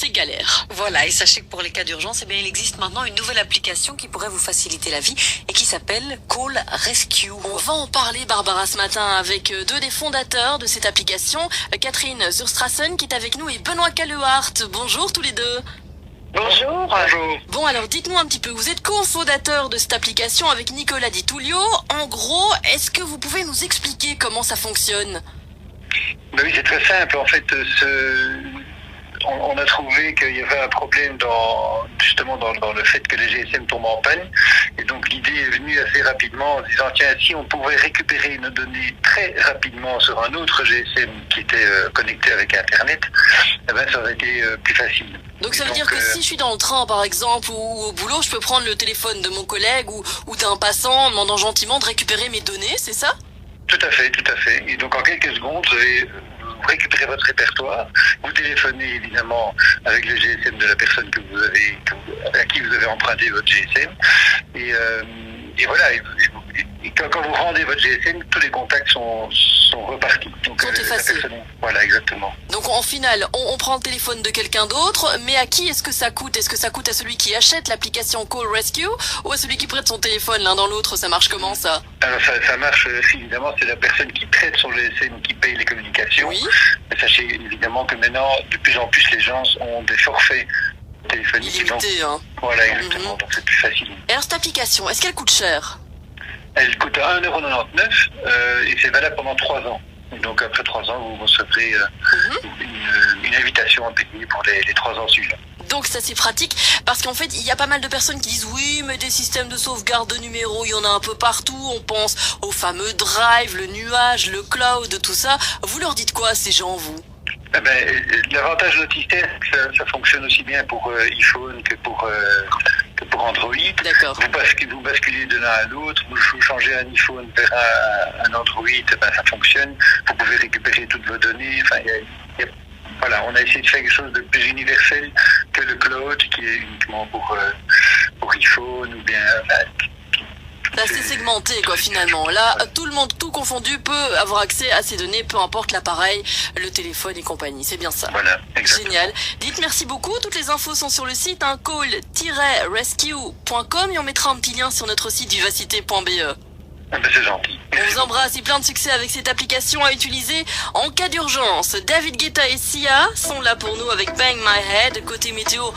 c'est galère. Voilà, et sachez que pour les cas d'urgence, eh bien, il existe maintenant une nouvelle application qui pourrait vous faciliter la vie et qui s'appelle Call Rescue. On va en parler, Barbara, ce matin avec deux des fondateurs de cette application, Catherine Zurstrassen qui est avec nous et Benoît Calehart. Bonjour tous les deux. Bonjour. Bonjour. Bon, alors dites-nous un petit peu, vous êtes cofondateur de cette application avec Nicolas Di Tullio. En gros, est-ce que vous pouvez nous expliquer comment ça fonctionne? Ben oui, c'est très simple. En fait, on a trouvé qu'il y avait un problème justement dans le fait que les GSM tombent en panne. Et donc l'idée est venue assez rapidement en se disant, tiens, si on pouvait récupérer nos données très rapidement sur un autre GSM qui était connecté avec Internet, eh ben, ça aurait été plus facile. Donc ça veut dire que si je suis dans le train par exemple ou au boulot, je peux prendre le téléphone de mon collègue ou d'un passant en demandant gentiment de récupérer mes données, c'est ça? Tout à fait, tout à fait. Et donc en quelques secondes, vous récupérez votre répertoire, vous téléphonez évidemment avec le GSM de la personne à qui vous avez emprunté votre GSM. Et voilà, et quand vous rendez votre GSM, tous les contacts sont repartis. Donc, sont effacés. Voilà, exactement. Donc en final, on prend le téléphone de quelqu'un d'autre, mais à qui est-ce que ça coûte? Est-ce que ça coûte à celui qui achète l'application Call Rescue ou à celui qui prête son téléphone? L'un dans l'autre, ça marche comment ça? Alors ça marche évidemment, c'est la personne qui traite son GSM qui paye les communications. Oui. Mais sachez évidemment que maintenant, de plus en plus, les gens ont des forfaits téléphoniques. Illimité, hein. Voilà, exactement, donc c'est plus facile. Et alors cette application, est-ce qu'elle coûte cher? Elle coûte 1,99 € et c'est valable pendant 3 ans. Donc après 3 ans, vous recevrez une invitation à payer pour les 3 ans suivants. Donc ça c'est pratique parce qu'en fait il y a pas mal de personnes qui disent oui mais des systèmes de sauvegarde de numéros il y en a un peu partout, on pense au fameux Drive, le nuage, le cloud, tout ça. Vous leur dites quoi à ces gens vous? Eh ben, l'avantage de notre système, c'est que ça fonctionne aussi bien pour iPhone que pour Android. D'accord. Vous basculez de l'un à l'autre, vous changez un iPhone vers un Android, ben, ça fonctionne. Vous pouvez récupérer toutes vos données. Enfin, voilà, on a essayé de faire quelque chose de plus universel que le cloud qui est uniquement pour iPhone ou bien. C'est assez segmenté quoi finalement. Là, tout le monde, tout confondu, peut avoir accès à ces données, peu importe l'appareil, le téléphone et compagnie. C'est bien ça. Voilà, exactement. Génial. Dites merci beaucoup. Toutes les infos sont sur le site call-rescue.com et on mettra un petit lien sur notre site vivacité.be. Ah ben, c'est gentil. On vous embrasse et plein de succès avec cette application à utiliser en cas d'urgence. David Guetta et Sia sont là pour nous avec Bang My Head. Côté météo,